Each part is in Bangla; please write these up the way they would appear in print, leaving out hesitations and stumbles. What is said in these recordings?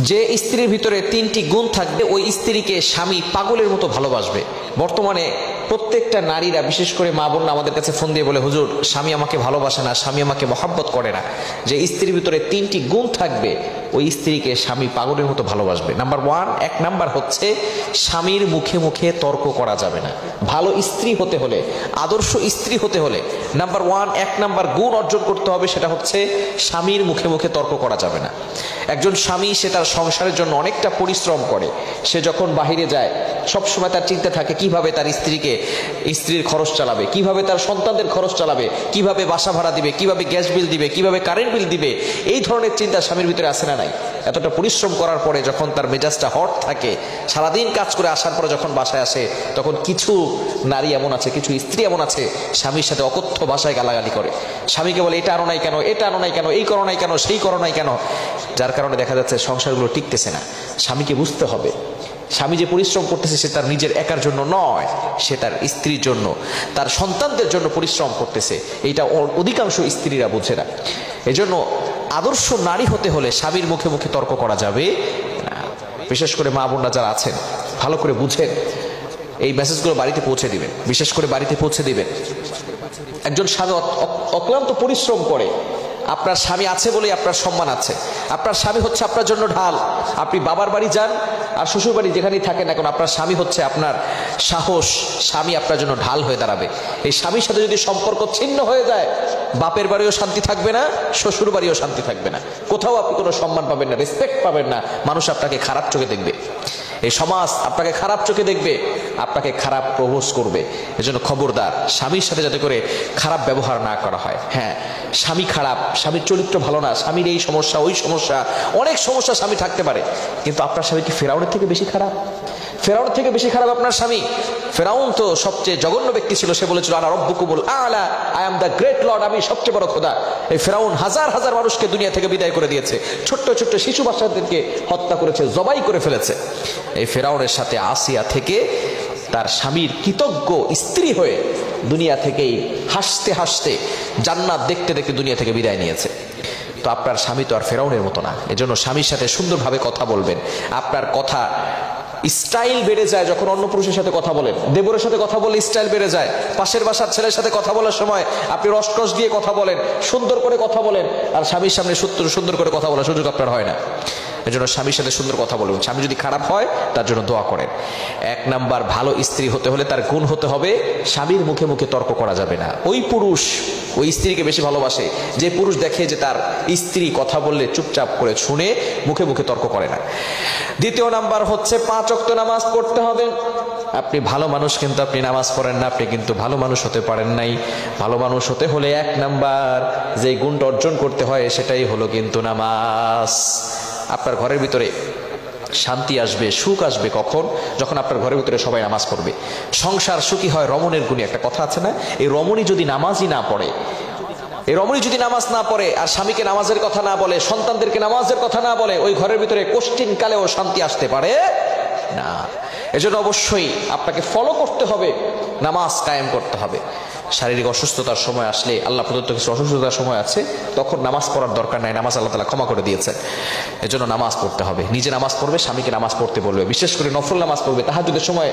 যে স্ত্রীর ভিতরে তিনটি গুণ থাকবে ওই স্ত্রীকে স্বামী পাগলের মতো ভালোবাসবে। বর্তমানে প্রত্যেকটা নারীরা, বিশেষ করে মা বোনরা আমাদের কাছে ফোন দিয়ে বলে, হুজুর স্বামী আমাকে ভালোবাসে না, স্বামী আমাকে মহব্বত করে না। যে স্ত্রীর ভিতরে তিনটি গুণ থাকবে ওই স্ত্রীকে স্বামী পাগলের মতো ভালোবাসবে। নাম্বার ওয়ান, এক নাম্বার হচ্ছে স্বামীর মুখে মুখে তর্ক করা যাবে না। ভালো স্ত্রী হতে হলে, আদর্শ স্ত্রী হতে হলে নাম্বার ওয়ান, এক নাম্বার গুণ অর্জন করতে হবে, সেটা হচ্ছে স্বামীর মুখে মুখে তর্ক করা যাবে না। একজন স্বামী সে তার সংসারের জন্য অনেকটা পরিশ্রম করে। সে যখন বাহিরে যায় সবসময় তার চিন্তা থাকে কিভাবে তার স্ত্রীর খরচ চালাবে, কিভাবে তার সন্তানদের খরচ চালাবে, কিভাবে বাসা ভাড়া দিবে, কিভাবে গ্যাস বিল দিবে, কিভাবে কারেন্ট বিল দিবে। এই ধরনের চিন্তা স্বামীর ভিতরে আসে না নাই? এতটা পরিশ্রম করার পরে যখন তার মেজাজটা হট থাকে, সারাদিন কাজ করে আসার পরে যখন বাসায় আসে, তখন কিছু নারী এমন আছে, কিছু স্ত্রী এমন আছে, স্বামীর সাথে অকথ্য ভাষায় গালাগালি করে। স্বামীকে বলে এটা আনো নাই কেন, এটা আনো নাই কেন, এই করো নাই কেন, সেই করো নাই কেন। যার কারণে দেখা যাচ্ছে সংসারগুলো টিকতেছে না। স্বামীকে বুঝতে হবে স্বামী যে পরিশ্রম করতেছে সে তার নিজের একার জন্য নয়, সে তার স্ত্রীর জন্য, তার সন্তানদের জন্য পরিশ্রম করতেছে। এইটা অধিকাংশ স্ত্রীরা বুঝে না। এজন্য আদর্শ নারী হতে হলে স্বামীর মুখে মুখে তর্ক করা যাবে না। বিশেষ করে মা বোনরা যারা আছেন ভালো করে বুঝেন, এই মেসেজগুলো বাড়িতে পৌঁছে দিবেন, বিশেষ করে বাড়িতে পৌঁছে দিবেন। একজন স্বামী অক্লান্ত পরিশ্রম করে, আপনার স্বামী আছে বলেই আপনার সম্মান আছে। আপনার স্বামী হচ্ছে আপনার জন্য ঢাল। আপনি বাবার বাড়ি যান আর শ্বশুর বাড়ি যেখানেই থাকেন এখন, আপনার স্বামী হচ্ছে আপনার সাহস। স্বামী আপনার জন্য ঢাল হয়ে দাঁড়াবে। এই স্বামীর সাথে যদি সম্পর্ক ছিন্ন হয়ে যায়, বাপের বাড়িও শান্তি থাকবে না, শ্বশুর বাড়িও শান্তি থাকবে না, কোথাও আপনি কোনো সম্মান পাবেন না, রেসপেক্ট পাবেন না। মানুষ আপনাকে খারাপ চোখে দেখবে, এই সমাজ আপনাকে খারাপ চোখে দেখবে, আপনাকে খারাপ প্রপোজ করবে। এজন্য খবরদার, স্বামীর সাথে যাতে করে খারাপ ব্যবহার না করা হয়। হ্যাঁ, স্বামী খারাপ, স্বামীর চরিত্র ভালো না, স্বামীর এই সমস্যা ওই সমস্যা, অনেক সমস্যা স্বামী থাকতে পারে, কিন্তু আপনার স্বামী কি ফেরাউনের থেকে বেশি খারাপ? ফেরাউনের থেকে বেশি খারাপ আপনার স্বামী? ফেরাউন তো সবচেয়ে জঘন্য ব্যক্তি ছিল। সে বলেছিল আনা রব্বুকুমুল আলা, I am the great Lord, আমি সবচেয়ে বড় খোদা। এই ফেরাউন হাজার হাজার মানুষকে দুনিয়া থেকে বিদায় করে দিয়েছে, ছোট্ট ছোট্ট শিশু বাচ্চাদেরকে হত্যা করেছে, জবাই করে ফেলেছে। এই ফেরাউনের সাথে আসিয়া থেকে তার স্বামীর কৃতজ্ঞ স্ত্রী হয়ে দুনিয়া থেকেই হাসতে হাসতে জান্নাত দেখতে দেখতে দুনিয়া থেকে বিদায় নিয়েছে। তো আপনার স্বামী তো আর ফেরাউনের মতো না। এজন্য স্বামীর সাথে সুন্দরভাবে কথা বলবেন। আপনার কথা স্টাইল বেড়ে যায় যখন অন্য পুরুষের সাথে কথা বলেন। দেবরের সাথে কথা বলে স্টাইল বেড়ে যায়। পাশের বাসার ছেলের সাথে কথা বলার সময় আপনি রসকস দিয়ে কথা বলেন, সুন্দর করে কথা বলেন, আর স্বামীর সামনে সুন্দর করে কথা বলার সুযোগ আপনার হয় না। এজন্য স্বামীর সাথে সুন্দর কথা বলবেন। স্বামী যদি খারাপ হয় তার জন্য দোয়া করেন। এক নাম্বার, ভালো স্ত্রী হতে হলে তার গুণ হতে হবে স্বামীর মুখে মুখে তর্ক করা যাবে না। ওই পুরুষ ওই স্ত্রীকে বেশি ভালোবাসে যে পুরুষ দেখে যে তার স্ত্রী কথা বললে চুপচাপ করে শুনে মুখে মুখে তর্ক করে না। দ্বিতীয় নাম্বার হচ্ছে 5 ওয়াক্ত নামাজ পড়তে হবে। আপনি ভালো মানুষ কিন্তু আপনি নামাজ পড়েন না, আপনি কিন্তু ভালো মানুষ হতে পারেন নাই। ভালো মানুষ হতে হলে এক নাম্বার যে গুণটা অর্জন করতে হয় সেটাই হলো কিন্তু নামাজ। আপনার ঘরের ভিতরে শান্তি আসবে, সুখ আসবে কখন? যখন আপনার ঘরের ভিতরে সবাই নামাজ পড়বে। সংসার সুখী হয় রমণীর গুণে, একটা কথা আছে না? এই রমণী যদি নামাজই না পড়ে, এই রমণী যদি নামাজ না পড়ে আর স্বামীকে নামাজের কথা না বলে, সন্তানদেরকে নামাজের কথা না বলে, ওই ঘরের ভিতরে কোশ্চিন কালেও শান্তি আসতে পারে না। এজন্য অবশ্যই আপনাকে ফলো করতে হবে, নামাজ কায়েম করতে হবে। শারীরিক অসুস্থতার সময় আসলে, আল্লাহ প্রদত্ত কিছু অসুস্থতার সময় আছে, তখন নামাজ পড়ার দরকার নাই, নামাজ আল্লাহ তাআলা ক্ষমা করে দিয়েছেন। এজন্য নামাজ পড়তে হবে। নিজে নামাজ পড়বে, স্বামীকে নামাজ পড়তে বলবে, বিশেষ করে নফল নামাজ পড়বে। তাহাজ্জুদের সময়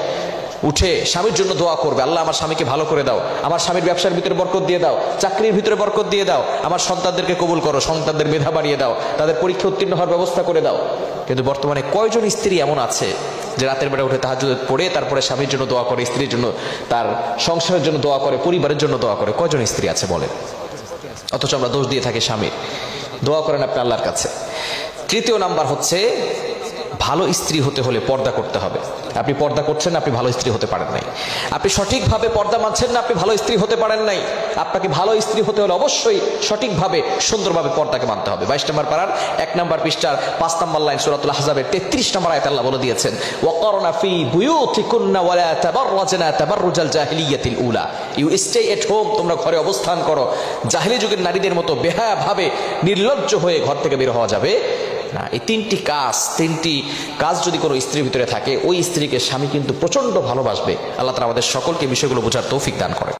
উঠে স্বামীর জন্য দোয়া করবে, আল্লাহ আমার স্বামীকে ভালো করে দাও, আমার স্বামীর ব্যবসার ভিতরে বরকত দিয়ে দাও, চাকরির ভিতরে বরকত দিয়ে দাও, আমার সন্তানদেরকে কবুল করো, সন্তানদের মেধা বাড়িয়ে দাও, তাদের পরীক্ষা উত্তীর্ণ হওয়ার ব্যবস্থা করে দাও। কিন্তু বর্তমানে কয়জন স্ত্রী এমন আছে যে রাতের বেলা উঠে তাহাজ্জুদ পড়ে তারপরে স্বামীর জন্য দোয়া করে, স্ত্রীর জন্য, তার সংসারের জন্য দোয়া করে, পরিবারের জন্য দোয়া করে? কয়জন স্ত্রী আছে বলেন? অথচ আমরা দোষ দিয়ে থাকি স্বামীর। দোয়া করেন আপনি আল্লাহর কাছে। তৃতীয় নাম্বার হচ্ছে ভালো স্ত্রী হতে হলে পর্দা করতে হবে। আপনি পর্দা করছেন না, আপনি ভালো স্ত্রী হতে পারেন নাই। আপনি সঠিকভাবে পর্দা মানছেন না, আপনি ভালো স্ত্রী হতে পারেন নাই। আপনাকে ভালো স্ত্রী হতে হলে অবশ্যই সঠিকভাবে সুন্দরভাবে পর্দাকে মানতে হবে। 22 নম্বর পারার 1 নম্বর পৃষ্ঠার 5 নম্বর লাইন সূরাতুল আহজাবের 33 নম্বর আয়াতে আল্লাহ বলে দিয়েছেন, ওয়াকারনা ফি বুয়ুতিকুন্না ওয়ালা তাবাররাজনা তাবাররুজাল জাহিলিয়াতিল উলা। ইউ স্টে এট হোম, তোমরা ঘরে অবস্থান করো। জাহেলি যুগের নারীদের মতো বেহায়া ভাবে নির্লজ্জ হয়ে ঘর থেকে বের হওয়া যাবে না। এই তিনটি কাজ যদি কোনো স্ত্রীর ভিতরে থাকে, ওই স্ত্রীকে স্বামী কিন্তু প্রচন্ড ভালোবাসবে। আল্লাহ তাআলা আমাদের সকলকে বিষয়গুলো বোঝার তৌফিক দান করেন।